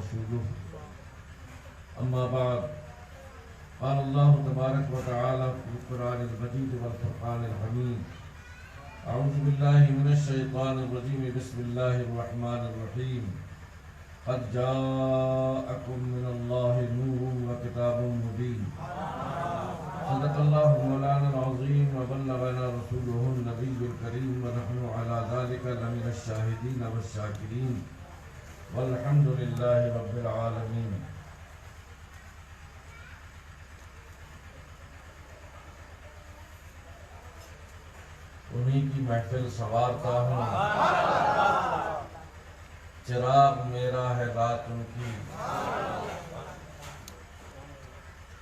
ورسوله أما بعد قال الله تبارك وتعالى في القرآن المجيد والفرقان الحميد أعوذ بالله من الشيطان الرجيم بسم الله الرحمن الرحيم قد جاءكم من الله نور وكتاب مبين صدق الله مولانا العظيم وبلغنا رسوله النبي الكريم ونحن على ذلك لمن الشاهدين والشاكرين والحمد لله رب العالمين. انہی کی محفل سنوارتا ہوں، چراغ میرا ہے رات ان کی،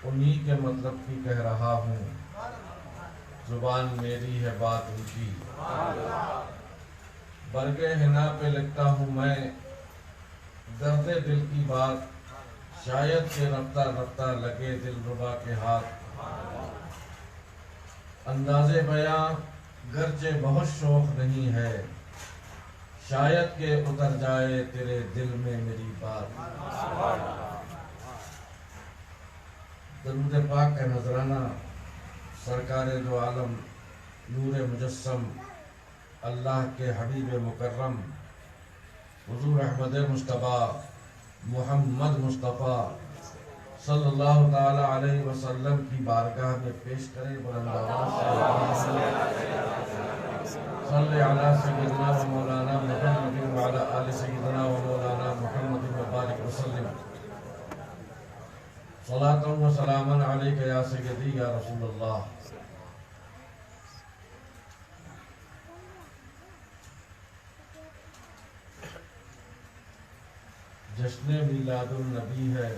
انہی کے مطلب کی کہہ رہا ہوں، زبان میری ہے بات ان کی. برگ حنا پہ لکھتا ہوں میں درد دل کی بات، شاید کہ رفتہ رفتہ لگے دل ربا کے ہاتھ. انداز بیاں گرچہ بہت شوق نہیں ہے، شاید کہ اتر جائے تیرے دل میں میری بات. درود پاک کا نذرانہ سرکار دو عالم نور مجسم اللہ کے حبیب مکرم حضور احمد مصطفیٰ محمد مصطفیٰ صلی اللہ تعالی علیہ وسلم کی بارگاہ میں پیش کریں. بلند آواز سے صلی علی سیدنا و مولانا محمد وعلی آل سیدنا و مولانا محمد مبارک وسلم. صلاۃ و سلاما علیک یا سیدی یا رسول اللہ. جشن میلاد النبی ہے،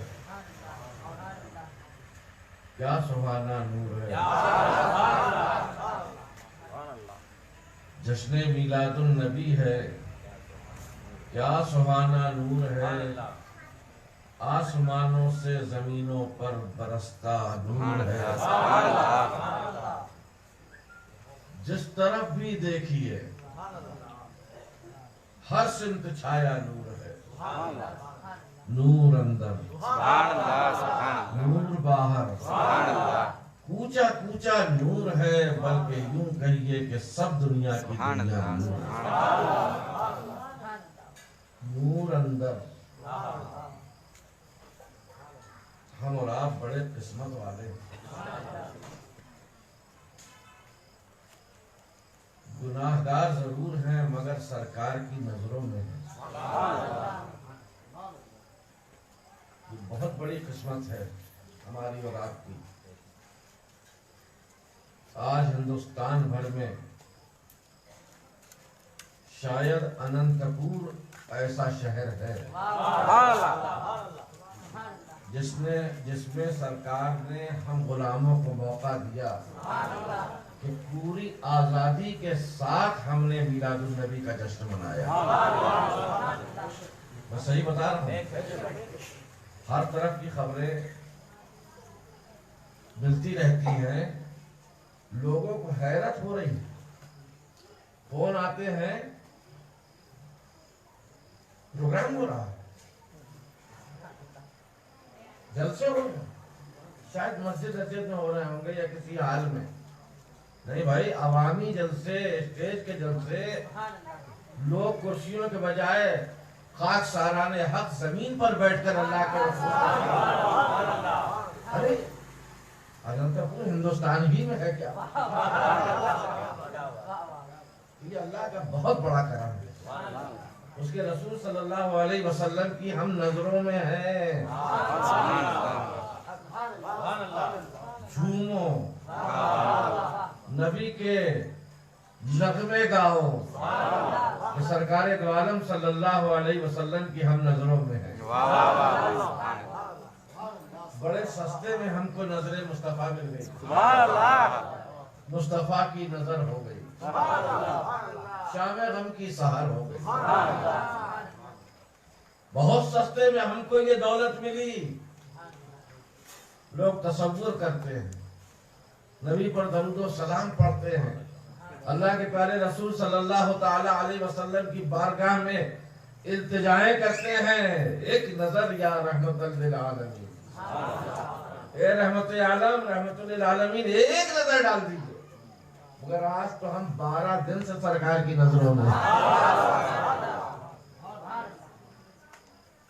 کیا سبحانہ نور ہے. جشن میلاد النبی ہے، کیا سبحانہ نور ہے. آسمانوں سے زمینوں پر برستا نور ہے. جس طرف بھی دیکھیے ہر سمت چھایا نور ہے. نور اندر نور باہر، کوچا کوچا نور ہے، بلکہ یوں کہیے کہ سب دنیا کی دنیا نور ہے. نور اندر. ہم اور آپ بڑے قسمت والے ہیں. گناہگار ضرور ہیں مگر سرکار کی نظروں میں ہیں. یہ بہت بڑی قسمت ہے ہماری اور آپ کی. آج ہندوستان بھر میں شاید اننت پور ایسا شہر ہے جس میں سرکار نے ہم غلاموں کو موقع دیا کہ پوری آزادی کے ساتھ ہم نے میلاد النبی کا جشن منایا. میں صحیح بتا رہا ہوں. ہر طرف کی خبریں ملتی رہتی ہیں، لوگوں کو حیرت ہو رہی ہے. فون آتے ہیں پروگرام ہو رہا ہے، جلسے ہو رہے ہیں، شاید مسجد میں ہو رہے ہوں گے یا کسی حال میں. نہیں بھائی، عوامی جلسے، اسٹیج کے جلسے، لوگ کرسیوں کے بجائے خاک ساران حق زمین پر بیٹھ کر اللہ کے رسول. ارے اننت پور ہندوستان ہی میں ہے کیا؟ یہ اللہ کا بہت بڑا کرم ہے. اس کے رسول صلی اللہ علیہ وسلم کی ہم نظروں میں ہیں. جھومو، نبی کے نغمے گاؤ کہ سرکار دو عالم صلی اللہ علیہ وسلم کی ہم نظروں میں ہیں. بڑے سستے میں ہم کو نظر مصطفیٰ مل گئی. مصطفیٰ کی نظر ہو گئی، شام غم کی سحر ہو گئی. بہت سستے میں ہم کو یہ دولت ملی. لوگ تصور کرتے ہیں، نبی پر درود و سلام پڑھتے ہیں، اللہ کے پیارے رسول صلی اللہ تعالی علیہ وسلم کی بارگاہ میں التجائیں کرتے ہیں، ایک نظر یا رحمت للعالمین، اے رحمت عالم، رحمت للعالمین، ایک نظر ڈال دیجئے۔ مگر آج تو ہم 12 دن سے سرکار کی نظروں میں۔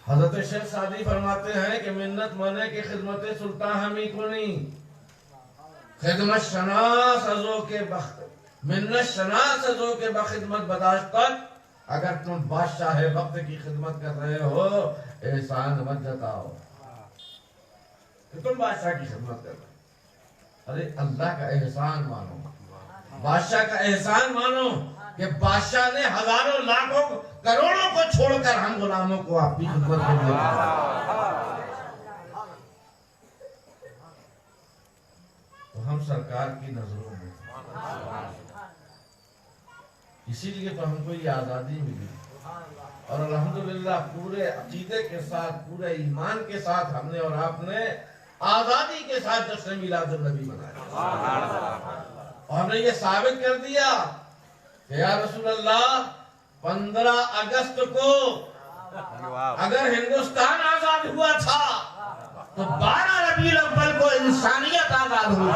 حضرت شیخ سعدی فرماتے ہیں کہ منت مانے کی خدمت سلطان ہمیں کو نہیں، خدمت شناس ازو کے بخت، منت شناس ازو کے بخدمت بداشت تک، اگر تم بادشاہ وقت کی خدمت کر رہے ہو احسان مت جتاؤ کہ تم بادشاہ کی خدمت کر رہے ہو، ارے اللہ کا احسان مانو، بادشاہ کا احسان مانو کہ بادشاہ نے ہزاروں لاکھوں کروڑوں کو چھوڑ کر ہم غلاموں کو آپ کی خدمت کرنے تو ہم سرکار کی نظروں میں، اسی لیے تو ہم کو یہ آزادی ملی، اور الحمدللہ پورے عقیدے کے ساتھ، پورے ایمان کے ساتھ ہم نے اور آپ نے آزادی کے ساتھ جشن میلاد النبی منایا، اور ہم نے یہ ثابت کر دیا کہ یا رسول اللہ 15 اگست کو اگر ہندوستان آزاد ہوا تھا تو 12 ربیع الاول کو انسانیت آزاد ہوئی۔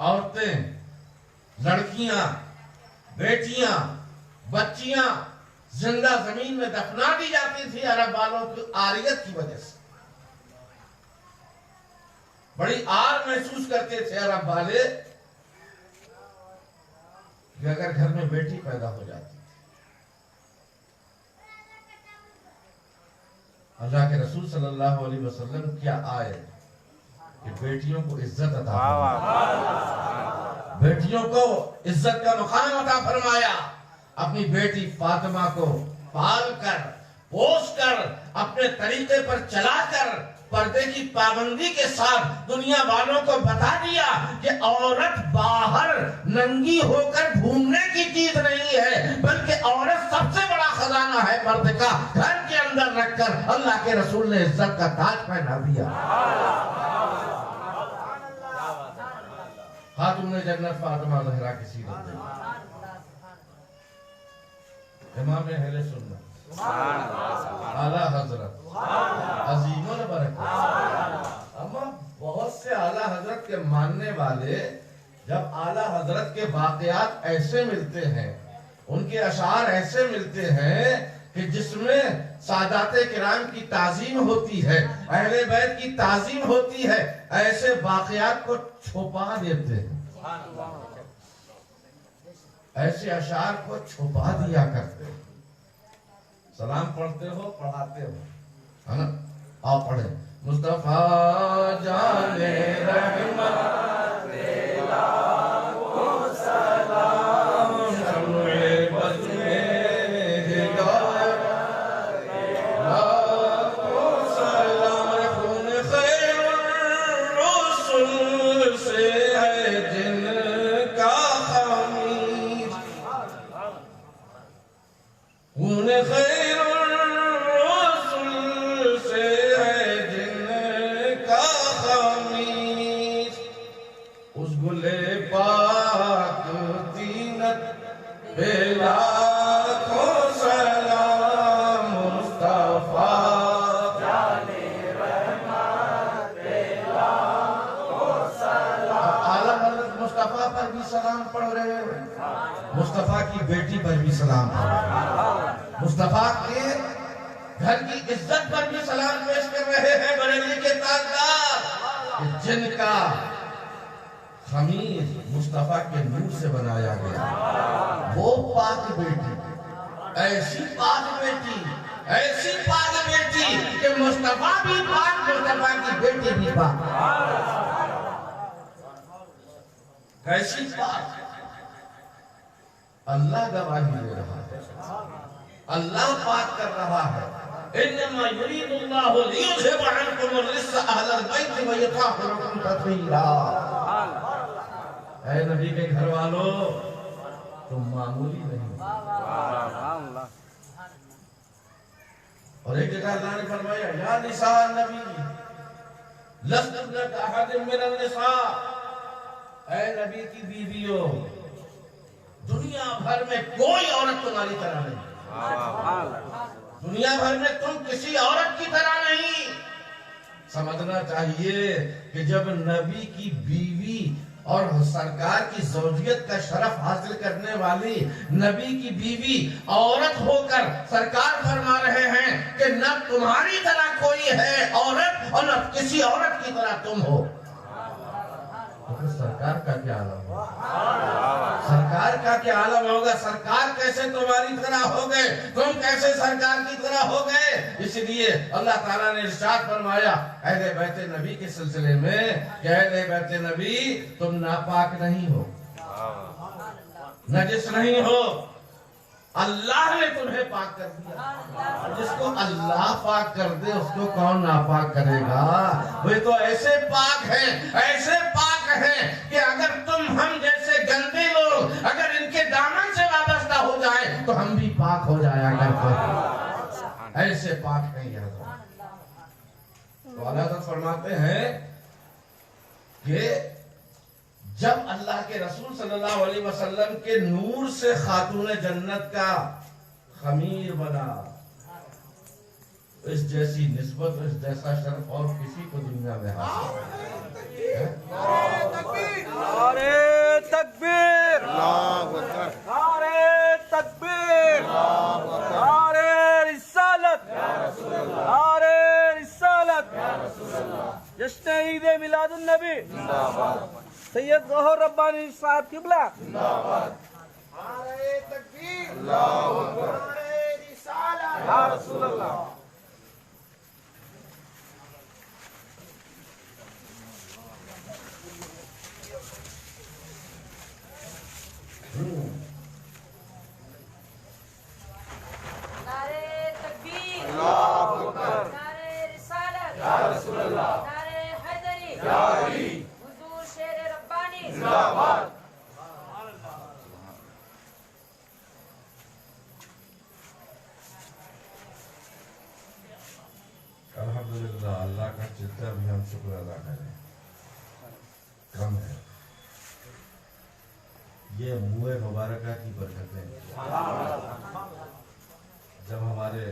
عورتیں، لڑکیاں، بیٹیاں، بچیاں زندہ زمین میں دفنا دی جاتی تھی عرب والوں کی عاریت کی وجہ سے۔ بڑی آر محسوس کرتے تھے عرب والے کہ اگر گھر میں بیٹی پیدا ہو جاتی تھی۔ اللہ کے رسول صلی اللہ علیہ وسلم کیا آئے کہ بیٹیوں کو عزت عطا فرمایا، بیٹیوں کو عزت کا مقام عطا فرمایا، اپنی بیٹی فاطمہ کو پال کر، پوس کر، اپنے طریقے پر چلا کر، پردے کی پابندی کے ساتھ دنیا والوں کو بتا دیا کہ عورت باہر ننگی ہو کر گھومنے کی چیز نہیں ہے، بلکہ عورت سب سے بڑا خزانہ ہے مرد کا، گھر کے اندر رکھ کر اللہ کے رسول نے عزت کا تاج پہنا دیا۔ خاتون جنت فاطمہ زہرا کی سیرت میں امام اہل سنت اعلیٰ حضرت عظیم البرکت، اما بہت سے اعلیٰ حضرت کے ماننے والے جب اعلیٰ حضرت کے واقعات ایسے ملتے ہیں، ان کے اشعار ایسے ملتے ہیں کہ جس میں سادات کرام کی تعظیم ہوتی ہے، اہل بیت کی تعظیم ہوتی ہے، ایسے واقعات کو چھپا دیتے ہیں، ایسے اشعار کو چھپا دیا کرتے ہیں۔ سلام پڑھتے ہو، پڑھاتے ہو، ہے نا؟ آپ پڑھیں مصطفیٰ جان رحمت لاکھوں سلام، شمع بز میں ہدایت لاکھوں سلام، خون خیر الرسل سے ہے جن کا خمیر، خون خیر سلام پڑھ رہے ہیں، مصطفیٰ کی بیٹی پر بھی سلام پڑھ رہے ہیں، مصطفیٰ کے گھر کی عزت پر بھی سلام پیش کر رہے ہیں، بریلی کے تاجدار جن کا خمیر مصطفیٰ کے نور سے بنایا گیا، وہ پاک بیٹی، ایسی پاک بیٹی، ایسی پاک بیٹی کہ مصطفیٰ بھی پاک، مصطفیٰ کی بیٹی بھی پاک، کیسی بات، اللہ گواہی دے رہا ہے، اللہ پاک کر رہا ہے، انما یرید اللہ لیذھب عنکم الرجس اہل البیت ویطہرکم تطہیرا۔ اے نبی کے گھر والوں، تم معمولی نہیں، اور ایک جگہ اللہ نے فرمایا یا نساء النبی لستن کاحد من النساء، اے نبی کی بیویوں، دنیا بھر میں کوئی عورت تمہاری طرح نہیں، دنیا بھر میں تم کسی عورت کی طرح نہیں۔ سمجھنا چاہیے کہ جب نبی کی بیوی اور سرکار کی زوجیت کا شرف حاصل کرنے والی نبی کی بیوی عورت ہو کر سرکار فرما رہے ہیں کہ نہ تمہاری طرح کوئی ہے عورت اور نہ کسی عورت کی طرح تم ہو، تو پھر سرکار کا کیا عالم ہوگا؟ سرکار کا کیا عالم ہوگا؟ سرکار کیسے تمہاری طرح ہو گئے، تم کیسے سرکار کی طرح ہو گئے؟ اس لیے اللہ تعالیٰ نے ارشاد فرمایا اہل بیت نبی کے سلسلے میں کہ اہل بیت نبی تم ناپاک نہیں ہو، نجس نہیں ہو، اللہ نے تمہیں پاک کر دیا۔ جس کو اللہ پاک کر دے اس کو کون ناپاک کرے گا؟ وہ تو ایسے پاک ہیں، ایسے پاک ہیں کہ اگر تم ہم جیسے گندے لوگ اگر ان کے دامن سے وابستہ ہو جائیں تو ہم بھی پاک ہو جایا کرتے، ایسے پاک ہیں یہ حضرت۔ تو اللہ تعالیٰ فرماتے ہیں کہ جب اللہ کے رسول صلی اللہ علیہ وسلم کے نور سے خاتون جنت کا خمیر بنا، اس جیسی نسبت اس جیسا شرف اور کسی کو دنیا میں حاصل ہے؟ نعرے تکبیر، نعرے تکبیر، نعرے رسالت، نعرے رسالت، جشن عید میلاد النبی سید ظہور ربانی صاحب قبلہ، نعرے تکبیر، نعرے رسالت، یا رسول اللہ۔ نعرے تکبیر، نعرے رسالت، یا رسول اللہ، نعرے حیدری، یا علی، حضور شیر ربانی زندہ باد۔ الحمدللہ اللہ کا جتنا بھی ہم شکر ادا کریں کم ہے، یہ منہ مبارکہ کی برکتیں۔ جب ہمارے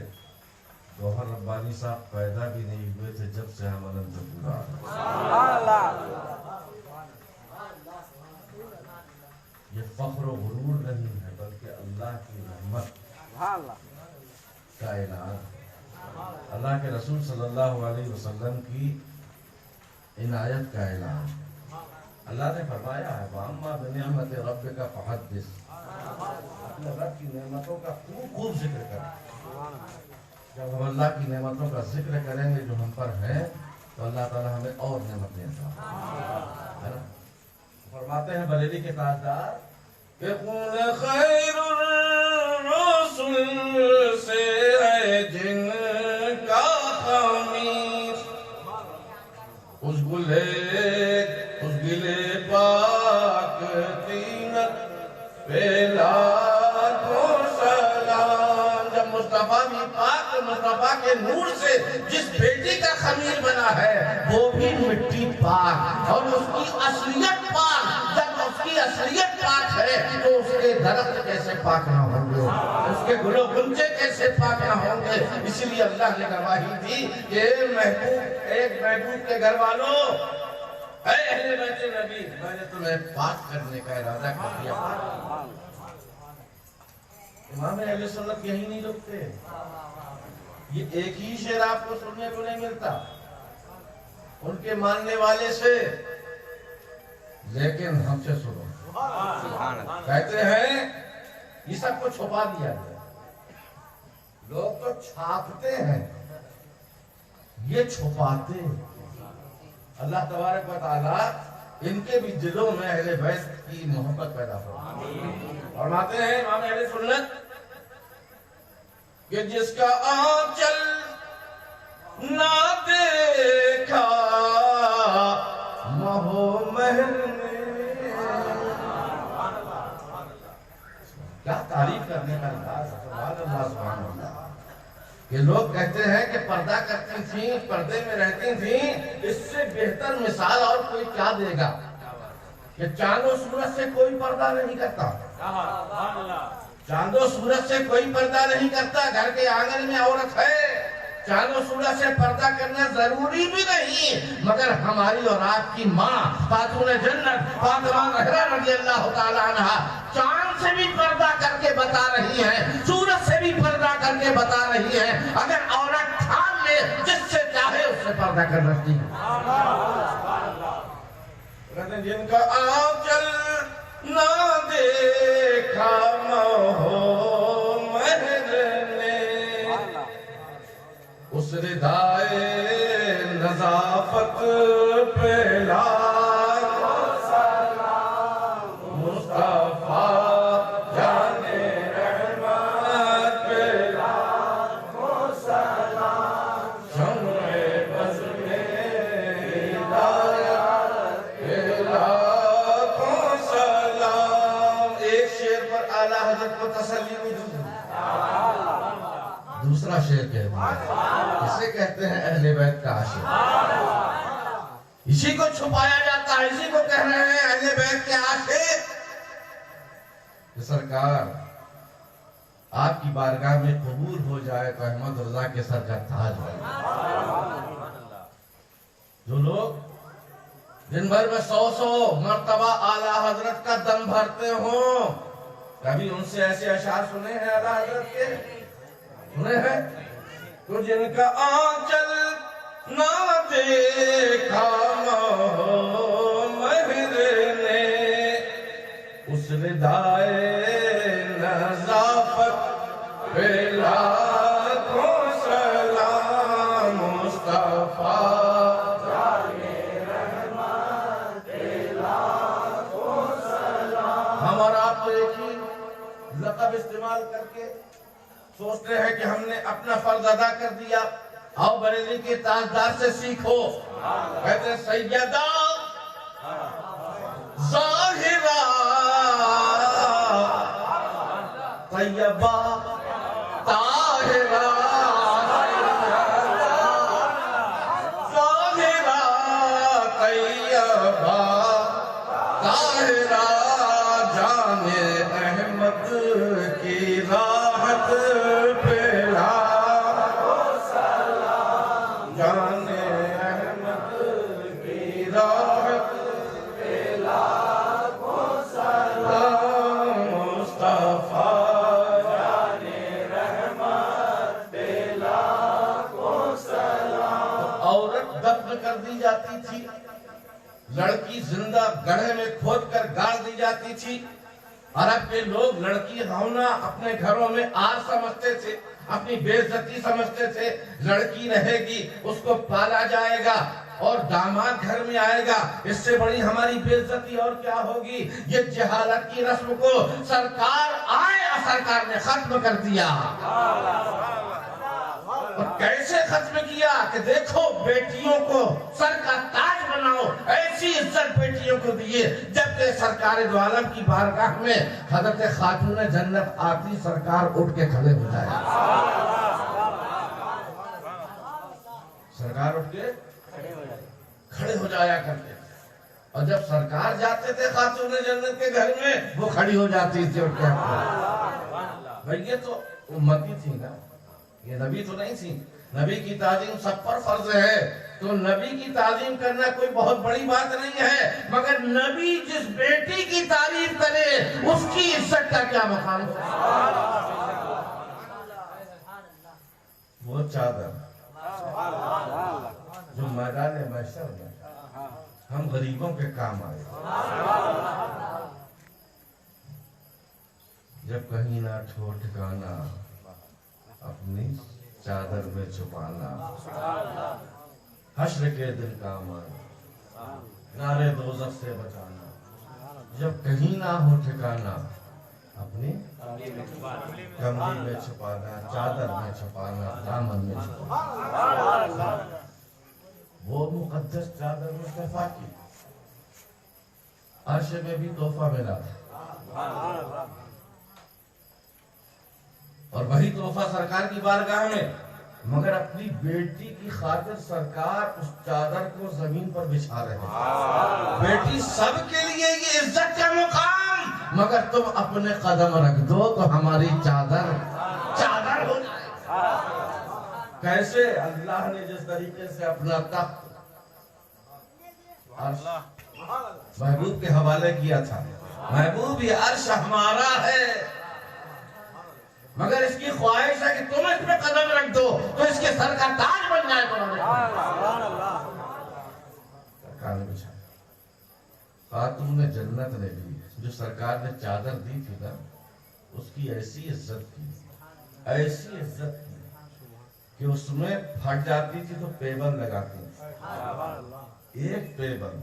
گوہر ربانی صاحب پیدا بھی نہیں ہوئے تھے جب سے ہم انت پورا، یہ فخر و غرور نہیں ہے بلکہ اللہ کی رحمت کا اعلان، اللہ کے رسول صلی اللہ علیہ وسلم کی عنایت کا اعلان۔ اللہ نے فرمایا ہے وَأَمَّا بِنِعْمَتِ رَبِّكَ فَحَدِّثْ، اپنے رب کی نعمتوں کا خوب خوب ذکر کریں۔ جب ہم اللہ کی نعمتوں کا ذکر کریں گے جو ہم پر ہے تو اللہ تعالیٰ ہمیں اور نعمت دیتا ہے نا۔ فرماتے ہیں بریلی کے تاجدار کہ خون خیر الرسل سے ہے جن کا خمیر، اس گلے پاک تینت پہلا تو سلام۔ جب مصطفیٰ بھی پاک مصطفیٰ کے نور سے جس بیٹی کا خمیر بنا ہے وہ بھی مٹی پاک اور اس کی اصلیت پاک، جب اس کی اصلیت پاک ہے تو اس کے درخت کیسے پاک نہ ہوں گے، اس کے گل و غنچے کیسے پاک نہ ہوں گے۔ اسی لیے اللہ نے گواہی دی کہ ایک محبوب کے گھر والوں، اے اہل بیت نبی، میں نے تمہیں پاک کرنے کا ارادہ کر دیا۔ امام اہل سنت یہی نہیں رکتے، یہ ایک ہی شعر آپ کو سننے کو نہیں ملتا ان کے ماننے والے سے، لیکن ہم سے سنو۔ کہتے ہیں یہ سب کو چھپا دیا گیا، لوگ تو چھاپتے ہیں یہ چھپاتے ہیں۔ اللہ تبارک و تعالی ان کے بھی دلوں میں اہل بیت کی محبت پیدا فرمائے۔ فرماتے ہیں امام اہل سنت کہ جس کا آنچل نہ دیکھا مہو محل میں، کیا تعریف کرنے کا انداز ہے، سبحان اللہ سبحان اللہ۔ کہ لوگ کہتے ہیں کہ پردہ کرتی تھیں، پردے میں رہتی تھیں، اس سے بہتر مثال اور کوئی کیا دے گا۔ کہ چاند و سورج سے کوئی پردہ نہیں کرتا، چاند و سورج سے کوئی پردہ نہیں کرتا. گھر کے آنگن میں عورت ہے، چاند و سورج سے پردہ کرنا ضروری بھی نہیں، مگر ہماری اور آپ کی ماں خاتون جنت فاطمہ زہرا رضی اللہ تعالی عنہ چاند سے بھی پردہ کر کے بتا رہی ہیں، سورج سے بھی پردہ کر کے بتا رہی ہیں. اگر عورت ٹھان لے جس سے چاہے اس سے پردہ کر رکھتی ہے. جن کا آنچل نہ دیکھا ہو مہر نے، اس ردائے نظافت پہ لاکھوں سلام، مصطفیٰ جان رحمت پہ لاکھوں سلام، شمع بز میں ہدایت پہ لاکھوں سلام. ایک شعر پر اعلیٰ حضرت کو تسلی ملی. دوسرا شعر کہتے ہیں، اسے کہتے ہیں اہل بیت کا عاشق. اسی کو چھپایا جاتا ہے، اسی کو کہہ رہے ہیں اہل بیت کے عاشق. کہ سرکار آپ کی بارگاہ میں قبول ہو جائے تو احمد رضا کے سر کا تاج بنے. جو لوگ دن بھر میں 100 مرتبہ اعلیٰ حضرت کا دم بھرتے ہوں، کبھی ان سے ایسے اشعار سنے ہیں اعلیٰ حضرت کے؟ سنے ہیں؟ تو جن کا آنچل نہ دیکھا مہر نے، اس ردائے نظافت پہ لاکھوں سلام، مصطفیٰ جان رحمت پہ لاکھوں سلام. ہم اور آپ تو ایک ہی لقب استعمال کر کے سوچتے ہیں کہ ہم نے اپنا فرض ادا کر دیا. آؤ بریلی کے تاجدار سے سیکھو، کہتے ہیں سیدہ ظاہرہ طیبہ طاہرہ، ظاہرہ طیبہ طاہرہ، جان احمد کی راحت پہ لاکھوں سلام، جان احمد کی راحت پہ لاکھوں سلام، مصطفیٰ جان رحمت پہ لاکھوں سلام. عورت دفن کر دی جاتی تھی، لڑکی زندہ گڑھے میں کھود کر گاڑ دی جاتی تھی. عرب کے لوگ لڑکی ہونا اپنے گھروں میں آر سمجھتے تھے، اپنی بے عزتی سمجھتے تھے. لڑکی رہے گی، اس کو پالا جائے گا اور داماد گھر میں آئے گا، اس سے بڑی ہماری بے عزتی اور کیا ہوگی. یہ جہالت کی رسم کو سرکار آئے، سرکار نے ختم کر دیا. اور کیسے ختم کیا کہ دیکھو بیٹیوں کو سر کا تاج بناؤ، ایسی عزت بیٹیوں کو دیے. جبکہ سرکار دو عالم کی بارگاہ میں حضرت خاتون جنت آتی، سرکار اٹھ کے کھڑے ہو جائے، سرکار اٹھ کے کھڑے ہو جایا کرتے. اور جب سرکار جاتے تھے خاتون جنت کے گھر میں، وہ کھڑی ہو جاتی تھی اٹھ کے. بھئی یہ تو امتی تھی نا، یہ نبی تو نہیں تھی. نبی کی تعظیم سب پر فرض ہے، تو نبی کی تعظیم کرنا کوئی بہت بڑی بات نہیں ہے، مگر نبی جس بیٹی کی تعریف کرے اس کی عزت کا کیا مقام ہے. وہ چادر جو میدان محشر میں ہم غریبوں کے کام آئے، جب کہیں نہ ٹھو ٹھکانا اپنی چادر میں چھپانا، حشر کے دن کام آئے، نارے دوزخ سے بچانا. جب کہیں نہ ہو ٹھکانا اپنی کملی میں چھپانا، چادر میں چھپانا، دامن میں چھپانا. وہ مقدس چادر مصطفیٰ کی عرش میں بھی تحفہ ملا تھا، اور وہی تحفہ سرکار کی بارگاہ میں مگر اپنی بیٹی کی خاطر سرکار اس چادر کو زمین پر بچھا رہے ہیں. بیٹی سب کے لیے یہ عزت کا مقام، مگر تم اپنے قدم رکھ دو تو ہماری چادر ہو جائے. کیسے؟ اللہ نے جس طریقے سے اپنا تخت محبوب کے حوالے کیا تھا. محبوب یہ عرش ہمارا ہے، مگر اس کی خواہش ہے کہ تم اس پہ قدم رکھ دو تو اس کے سر کا تاج بن جائے. سرکار نے پوچھا، خاتون جنت نے بھی جو سرکار نے چادر دی تھی نا، اس کی ایسی عزت کی کہ اس میں پھٹ جاتی تھی تو پیبند لگاتی تھی. 1 پیبند،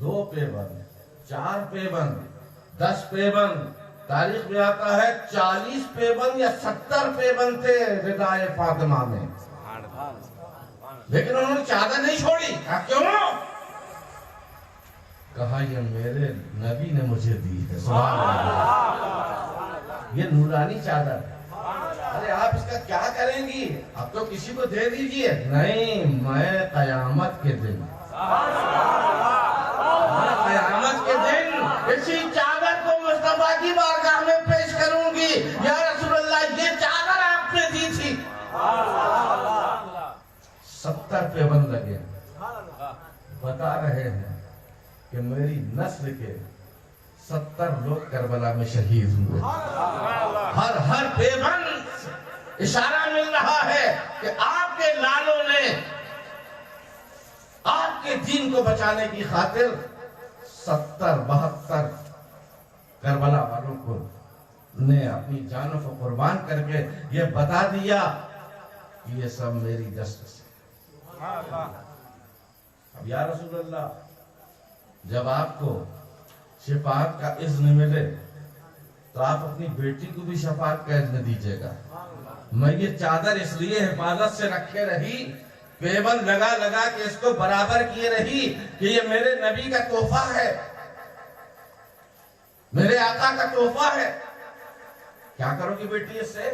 2 پیبند، 4 پیبند، 10 پیبند، تاریخ میں آتا ہے 40 پیبند یا 70 پیبند تھے ردائے فاطمہ میں، لیکن انہوں نے چادر نہیں چھوڑی. کہا کیوں؟ کہا یہ میرے نبی نے مجھے دی ہے. سبحان اللہ، یہ نورانی چادر ہے. ارے آپ اس کا کیا کریں گی؟ اب تو کسی کو دے دیجئے. نہیں، میں قیامت کے دن اسی چادر کو مصطفیٰ کی بارگاہ میں پیش کروں گی. یا رسول اللہ، یہ چادر آپ نے دی تھی. 70 پیبند لگے. بتا رہے ہیں کہ میری نسل کے 70 لوگ کربلا میں شہید ہوئے. ہر پیبند اشارہ مل رہا ہے کہ آپ کے لالوں نے آپ کے دین کو بچانے کی خاطر 70-72 کربلا والوں کو نے اپنی جانوں کو قربان کر کے یہ بتا دیا کہ یہ سب میری دست سے. اب یا رسول اللہ، جب آپ کو شفاعت کا اذن ملے تو آپ اپنی بیٹی کو بھی شفاعت کا اذن دیجیے گا. میں یہ چادر اس لیے حفاظت سے رکھے رہی، پیبند لگا کے اس کو برابر کیے رہی کہ یہ میرے نبی کا تحفہ ہے، میرے آقا کا تحفہ ہے. کیا کرو گی بیٹی اس سے؟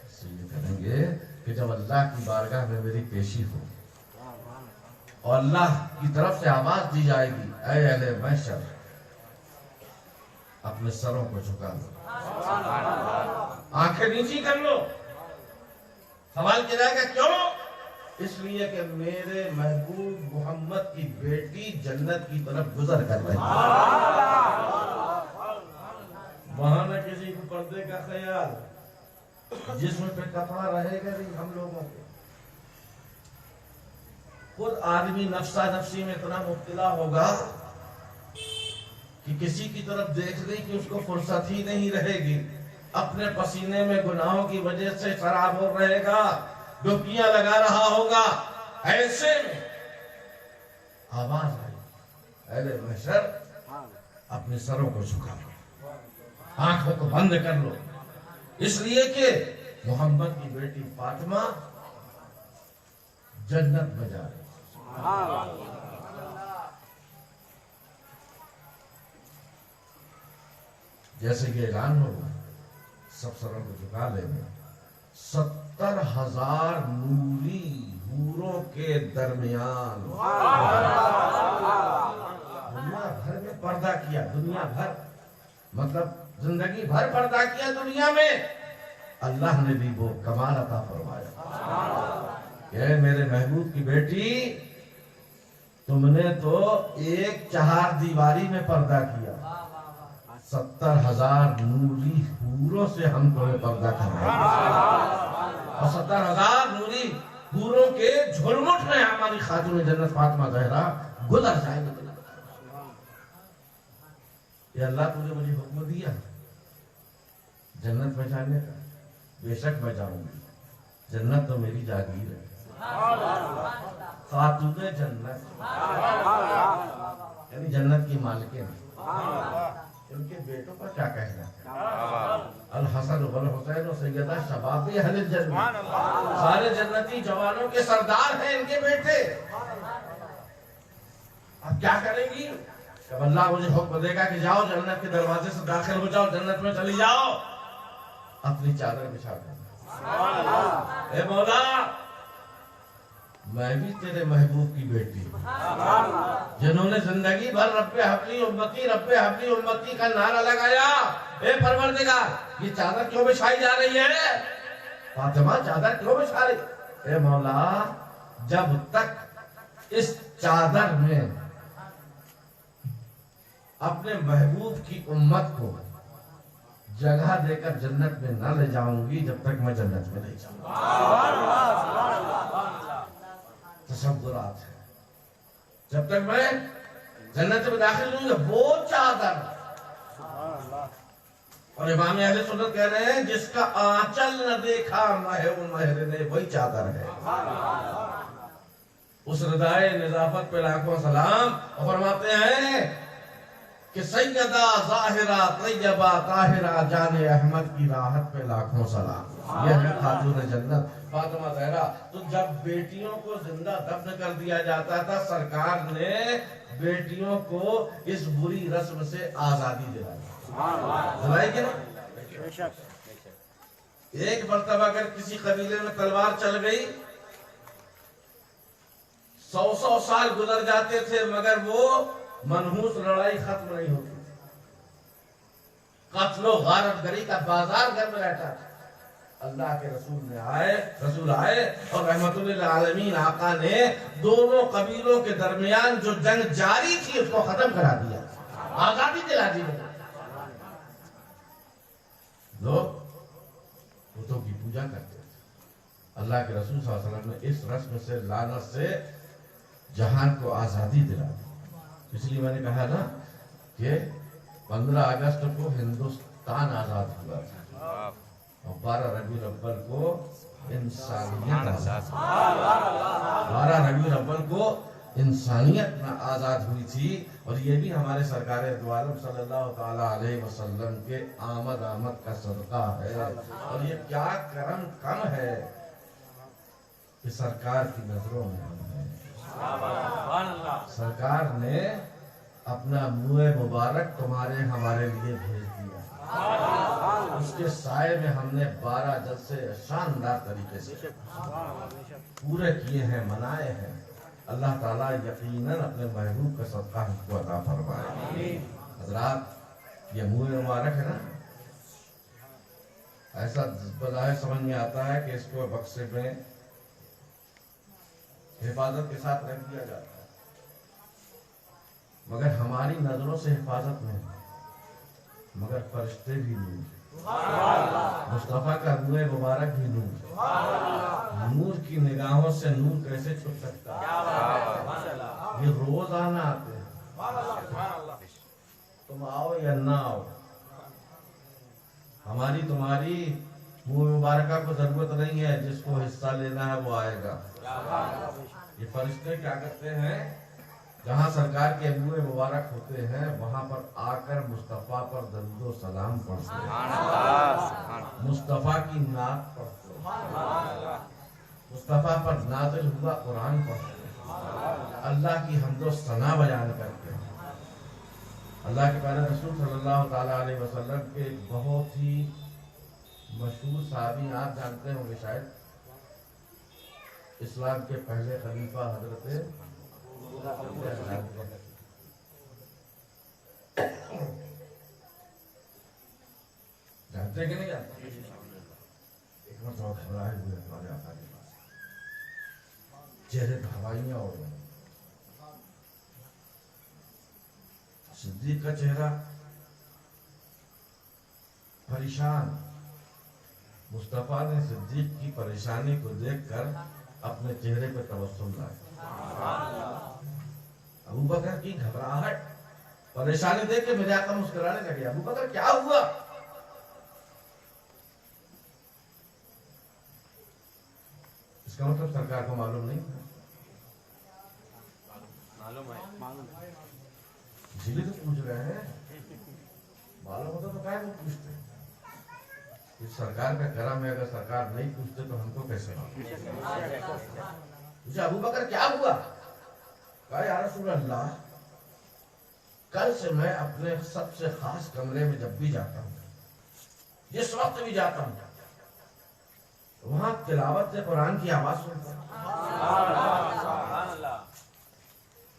اس لیے کریں گے کہ جب اللہ کی بارگاہ میں میری پیشی ہو اور اللہ کی طرف سے آواز دی جائے گی، اے اہل محشر، اپنے سروں کو جھکا لو، آنکھیں نیچی کر لو. سوال کیا جائے گا کیوں؟ اس لیے کہ میرے محبوب محمد کی بیٹی جنت کی طرف گزر کر رہی ہے. وہاں نہ کسی کو پردے کا خیال، جسم پہ کپڑا رہے گا نہیں ہم لوگوں کے. خود آدمی نفسا نفسی میں اتنا مبتلا ہوگا کہ کسی کی طرف دیکھنے کی اس کو فرصت ہی نہیں رہے گی. اپنے پسینے میں گناہوں کی وجہ سے شراب ہو رہے گا، ڈبکیاں لگا رہا ہوگا. ایسے میں آواز آئی، اہل محشر، اپنے سروں کو جھکا لو، آنکھوں کو بند کر لو. اس لیے کہ محمد کی بیٹی فاطمہ جنت میں جا رہی. جیسے کہ اعلان ہوگا، سب سروں کو جھکا لیں گے. 70,000 نوری حوروں کے درمیان دنیا بھر میں پردہ کیا. دنیا بھر مطلب زندگی بھر پردہ کیا دنیا میں. اللہ نے بھی وہ کمال عطا فرمایا کہ میرے محبوب کی بیٹی، تم نے تو ایک چہار دیواری میں پردہ کیا، 70,000 نوری حوروں سے ہم تمہیں پردہ کرائیں. اور 70,000 نوری حوروں کے جھرمٹ میں ہماری خاتون جنت فاطمہ زہرا گزر جائے گی. یہ اللہ تجھے مجھے حکم دیا جنت میں جانے کا. بے شک میں جاؤں گی، جنت تو میری جاگیر ہے. خاتون جنت یعنی جنت کی مالکیں. ان کے بیٹوں کا کیا کہنا ہے؟ الحسن والحسین و سیدہ شباب اہل الجنت، سارے جنتی جوانوں کے سردار ہیں ان کے بیٹے. اب کیا کریں گی؟ جب اللہ مجھے حکم دے گا کہ جاؤ جنت کے دروازے سے داخل ہو جاؤ، جنت میں چلی جاؤ، اپنی چادر بچھا کر، اے مولا میں بھی تیرے محبوب کی بیٹی ہوں، جنہوں نے زندگی بھر رب حبلی امتی کا نعرہ لگایا، اے پروردگار یہ چادر کیوں بچھائی جا رہی ہے؟ فاطمہ چادر کیوں بچھا رہی؟ اے مولا جب تک اس چادر میں اپنے محبوب کی امت کو جگہ دے کر جنت میں نہ لے جاؤں گی، جب تک میں جنت میں نہیں جاؤں گا۔ تصورات ہے، جب تک میں جنت میں داخل ہوں گا وہ چادر، اور امام اہل سنت کہہ رہے ہیں جس کا آنچل نہ دیکھا مہر نے وہی چادر ہے۔ اس ردائے نظافت پہ لاکھوں سلام، اور فرماتے ہیں کہ سیدہ ظاہرہ طیبہ طاہرہ جان احمد کی راحت پہ لاکھوں سلام، یہ ہے خاتون جنت فاطمہ زہرا۔ تو جب بیٹیوں کو زندہ دفن کر دیا جاتا تھا، سرکار نے بیٹیوں کو اس بری رسم سے آزادی دلائی کہ نا؟ ایک مرتبہ اگر کسی قبیلے میں تلوار چل گئی، 100 سال گزر جاتے تھے مگر وہ منحوس لڑائی ختم نہیں ہوتی تھی، قتل و غارت گری کا بازار گھر میں رہتا تھا۔ اللہ کے رسول آئے اور رحمت للعالمین آقا نے دونوں قبیلوں کے درمیان جو جنگ جاری تھی اس کو ختم کرا دیا، آزادی دلا دی۔ لوگ بتوں کی پوجا کرتے تھے، اللہ کے رسول صلی اللہ علیہ وسلم نے اس رسم سے لعنت سے جہان کو آزادی دلا دی۔ اس لیے میں نے کہا نا کہ 15 اگست کو ہندوستان آزاد ہوا تھا، اور 12 ربیع الاول کو انسانیت آزاد ہوئی، 12 ربیع الاول کو انسانیت آزاد ہوئی تھی۔ اور یہ بھی ہمارے سرکار دو عالم صلی اللہ تعالیٰ علیہ وسلم کے آمد کا صدقہ ہے، اور یہ کیا کرم کم ہے کہ سرکار کی نظروں میں ہم ہیں۔ سرکار نے اپنا منہ مبارک تمہارے ہمارے لیے بھیج دیا، اس کے سائے میں ہم نے 12 جلسے شاندار طریقے سے پورے کیے ہیں، منائے ہیں۔ اللہ تعالیٰ یقیناً اپنے محبوب کا صدقہ ہم کو عطا فرمائے۔ حضرات یہ منہ مبارک ہے نا، ایسا بظاہر سمجھ میں آتا ہے کہ اس کو بکسے میں حفاظت کے ساتھ رکھ دیا جاتا ہے، مگر ہماری نظروں سے حفاظت نہیں، مگر فرشتے بھی نور، مصطفیٰ کا منہ مبارک بھی نور، نور کی نگاہوں سے نور کیسے چھپ سکتا ہے؟ یہ روز آنا آتے ہیں، تم آؤ یا نہ آؤ، ہماری تمہاری منہ مبارکہ کو ضرورت نہیں ہے، جس کو حصہ لینا ہے وہ آئے گا۔ یہ فرشتے کیا کرتے ہیں؟ جہاں سرکار کے منہ مبارک ہوتے ہیں وہاں پر آ کر مصطفیٰ پر درود و سلام پڑھتے ہیں، مصطفیٰ کی نعت پڑھتے ہیں، مصطفیٰ پر نازل ہوا قرآن پڑھتے ہیں، اللہ کی حمد و ثنا بیان کرتے ہیں۔ اللہ کے پیارے رسول صلی اللہ تعالیٰ علیہ وسلم کے بہت ہی مشہور صحابی آپ جانتے ہوں گے شاید، اسلام کے پہلے خلیفہ حضرت جانتے کہ نہیں جانتے؟ ایک مرتبہ گھبرائے ہوئے ہمارے آقا کے پاس، چہرے پہ ہوائیاں اڑ رہی، صدیق کا چہرہ پریشان۔ مصطفیٰ نے صدیق کی پریشانی کو دیکھ کر اپنے چہرے پہ تبسم لایا۔ ابو بکر کی گھبراہٹ، پریشانی دیکھ کے میرے آقا مسکرانے لگے۔ ابو بکر کیا ہوا؟ اس کا مطلب سرکار کو معلوم نہیں تھا، اسی لیے تو پوچھ رہے ہیں، معلوم ہوتا تو کیا وہ پوچھتے؟ سرکار کا کرم ہے، اگر سرکار نہیں پوچھتے تو ہم کو کیسے پوچھا ابو بکر کیا ہوا؟ کہا یا رسول اللہ کل سے میں اپنے سب سے خاص کمرے میں جب بھی جاتا ہوں، جس وقت بھی جاتا ہوں، وہاں تلاوت سے قرآن کی آواز سنتا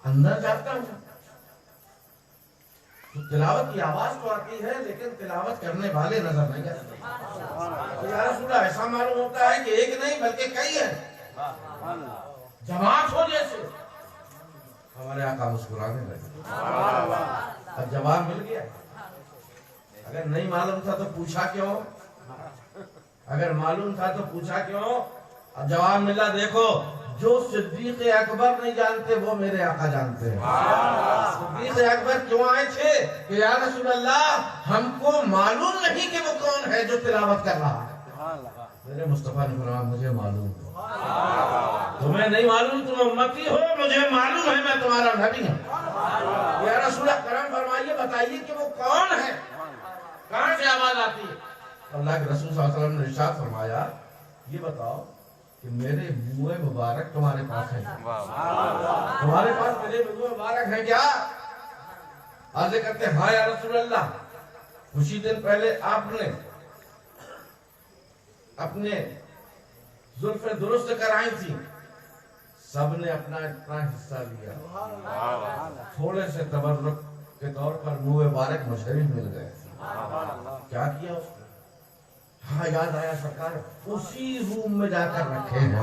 اندر جاتا ہوں تو تلاوت کی آواز تو آتی ہے لیکن تلاوت کرنے والے نظر نہیں آتے. یا رسول اللہ ایسا معلوم ہوتا ہے کہ ایک نہیں بلکہ کئی ہیں, جماعت ہو جیسے. ہمارے آقا مسکرانے لگے. اب جواب مل گیا. اگر نہیں معلوم تھا تو پوچھا کیوں؟ اگر معلوم تھا تو پوچھا کیوں؟ اب جواب ملا. دیکھو جو صدیق اکبر نہیں جانتے وہ میرے آقا جانتے ہیں. صدیق اکبر کیوں آئے تھے کہ یا رسول اللہ ہم کو معلوم نہیں کہ وہ کون ہے جو تلاوت کر رہا ہے. میرے مصطفیٰ نے فرمایا مجھے معلوم ہے. تمہیں نہیں معلوم, تم امتی ہو, مجھے معلوم ہے میں تمہارا نبی ہوں. یا رسول اللہ کرم فرمائیے, بتائیے کہ وہ کون ہے, کہاں سے آواز آتی ہے؟ اللہ کے رسول صلی اللہ علیہ وسلم نے ارشاد فرمایا یہ بتاؤ کہ میرے منہ مبارک تمہارے پاس ہے, تمہارے پاس میرے منہ مبارک ہے کیا؟ عرض کرتے ہیں ہاں یا رسول اللہ. کچھ ہی دن پہلے آپ نے اپنے زلفیں درست کرائی تھی, سب نے اپنا اتنا حصہ لیا, تھوڑے سے تبرک کے طور پر منہ مبارک مجھے بھی مل گئے. کیا کیا اس نے؟ ہاں یاد آیا سرکار, اسی روم میں جا کر رکھے ہیں,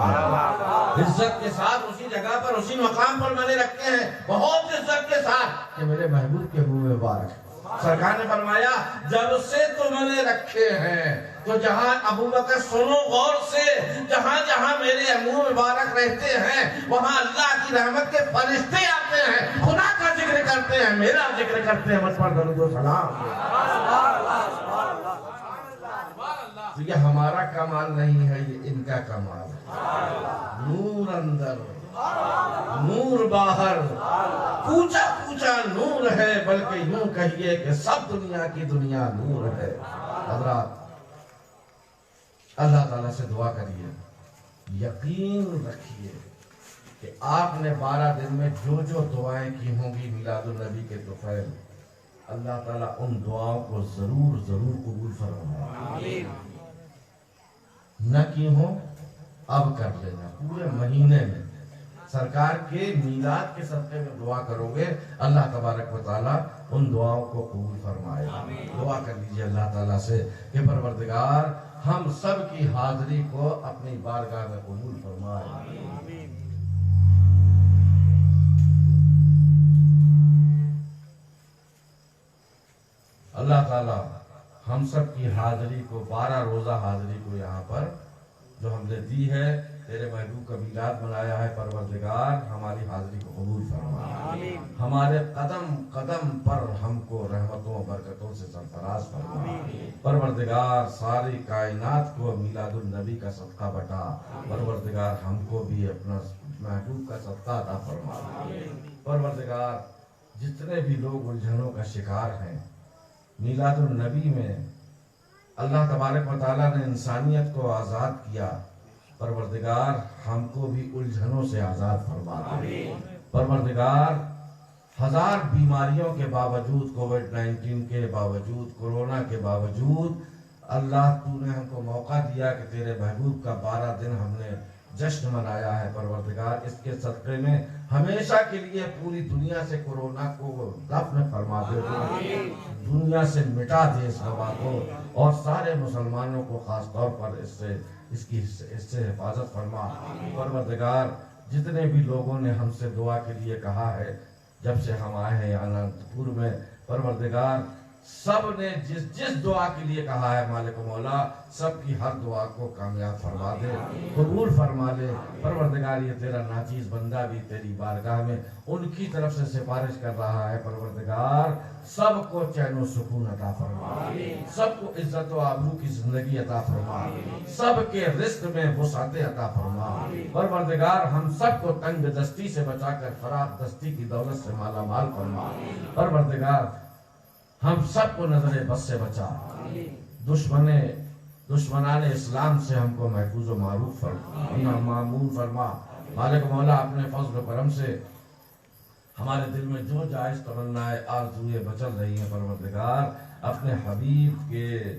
عزت کے ساتھ اسی جگہ پر اسی مقام پر میں نے رکھے ہیں, بہت عزت کے ساتھ کہ میرے محبوب کے منہ مبارک. سرکار نے فرمایا جب سے تو میں نے رکھے ہیں تو جہاں ابو بکر سنو غور سے, جہاں جہاں میرے منہ مبارک رہتے ہیں وہاں اللہ کی رحمت کے فرشتے آتے ہیں, خدا کا ذکر کرتے ہیں, میرا ذکر کرتے ہیں. مجھ پر درود و سلام. تو یہ ہمارا کمال نہیں ہے, یہ ان کا کمال ہے. نور اندر نور باہر, پوچھا پوچھا نور ہے, بلکہ یوں کہیے کہ سب دنیا کی دنیا نور ہے. حضرات اللہ تعالیٰ سے دعا کریے, یقین رکھیے کہ آپ نے 12 دن میں جو جو دعائیں کی ہوں گی میلاد النبی کے طفیل, اللہ تعالیٰ ان دعاؤں کو ضرور ضرور قبول فرمائے. نہ کی ہوں اب کر لینا, پورے مہینے میں سرکار کے میلاد کے صدقے میں دعا کرو گے, اللہ تبارک و تعالیٰ ان دعاؤں کو قبول فرمائے. دعا کر لیجئے اللہ تعالیٰ سے کہ پروردگار ہم سب کی حاضری کو اپنی بارگاہ میں قبول فرمائے. اللہ تعالیٰ ہم سب کی حاضری کو, 12 روزہ حاضری کو یہاں پر جو ہم نے دی ہے, تیرے محبوب کا میلاد منایا ہے, پروردگار ہماری حاضری کو قبول فرما. ہمارے قدم قدم پر ہم کو رحمتوں و برکتوں سے سرفراز فرما. پروردگار ساری کائنات کو میلاد النبی کا صدقہ بٹا. پروردگار ہم کو بھی اپنا محبوب کا صدقہ عطا فرما. پروردگار جتنے بھی لوگ الجھنوں کا شکار ہیں, میلاد النبی میں اللہ تبارک و تعالیٰ نے انسانیت کو آزاد کیا, پروردگار ہم کو بھی الجھنوں سے آزاد فرما دے. پروردگار 1000 بیماریوں کے باوجود, کووڈ-19 کے باوجود, کورونا کے باوجود, اللہ تو نے ہم کو موقع دیا کہ تیرے محبوب کا 12 دن ہم نے جشن منایا ہے. پروردگار اس کے صدقے میں ہمیشہ کے لیے پوری دنیا سے کورونا کو دفن فرما دے, دنیا سے مٹا دے اس وبا کو, اور سارے مسلمانوں کو خاص طور پر اس سے حفاظت فرما. پروردگار جتنے بھی لوگوں نے ہم سے دعا کے لیے کہا ہے جب سے ہم آئے ہیں اننت پور میں, پروردگار سب نے جس دعا کے لیے کہا ہے مالک مولا سب کی ہر دعا کو کامیاب فرما دے, قبول فرما لے. پروردگار یہ تیرا ناچیز بندہ بھی تیری بارگاہ میں ان کی طرف سے سفارش کر رہا ہے, پروردگار سب کو چین و سکون عطا فرما, سب کو عزت و آبرو کی زندگی عطا فرما, سب کے رزق میں وسعت عطا فرما. پروردگار ہم سب کو تنگ دستی سے بچا کر فراخ دستی کی دولت سے مالا مال فرما. پروردگار ہم سب کو نظر بس سے بچا, دشمنان اسلام سے ہم کو محفوظ و معروف فرما, معمول فرما. مالک مولا اپنے فضل و کرم سے ہمارے دل میں جو جائز تمنائیں آرزوئیں بچل رہی ہیں, پروردگار اپنے حبیب کے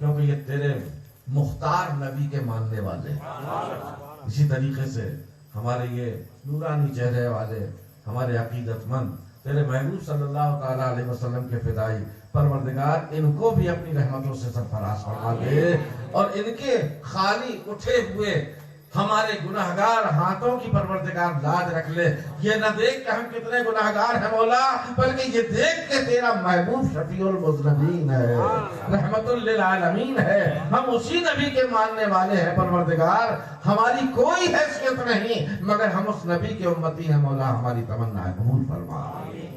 کیونکہ یہ تیرے مختار نبی کے ماننے والے ہیں۔ اسی طریقے سے ہمارے یہ نورانی چہرے والے ہمارے عقیدت مند تیرے محبوب صلی اللہ تعالیٰ علیہ وسلم کے فدائی پروردگار ان کو بھی اپنی رحمتوں سے سرفراز فرما دے، اور ان کے خالی اٹھے ہوئے ہمارے گناہگار ہاتھوں کی پروردگار لاج رکھ لے۔ یہ نہ دیکھ کہ ہم کتنے گناہگار ہیں مولا، بلکہ یہ دیکھ کہ تیرا محبوب شفیع المذنبین ہے، رحمت للعالمین ہے، ہم اسی نبی کے ماننے والے ہیں پروردگار۔ ہماری کوئی حیثیت نہیں مگر ہم اس نبی کے امتی ہیں مولا، ہماری تمنا قبول فرما،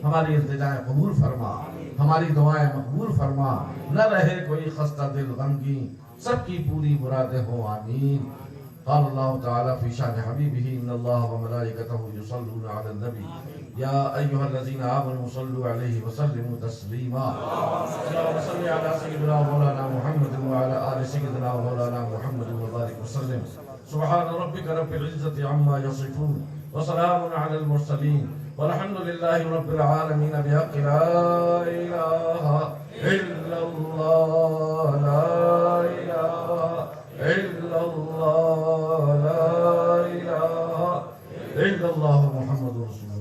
ہماری التجائیں قبول فرما، ہماری دعائیں مقبول فرما، نہ رہے کوئی خستہ دل غمگین، سب کی پوری مرادیں ہوں، آمین۔ قال اللہ تعالی فی شان حبیبہ ان اللہ وملائکتہ یصلون علی النبی یا ایھا الذین آمنوا صلوا علیہ وسلموا تسلیما۔ اللہم صل علی سیدنا مولانا محمد وعلی آل سیدنا مولانا محمد وبارک وسلم۔ سبحان ربک رب العزة عما یصفون وسلام علی المرسلین والحمد للہ رب العالمین بحق لا الہ الا اللہ، لا الہ الا اللہ، لا الہ الا اللہ محمد رسول اللہ۔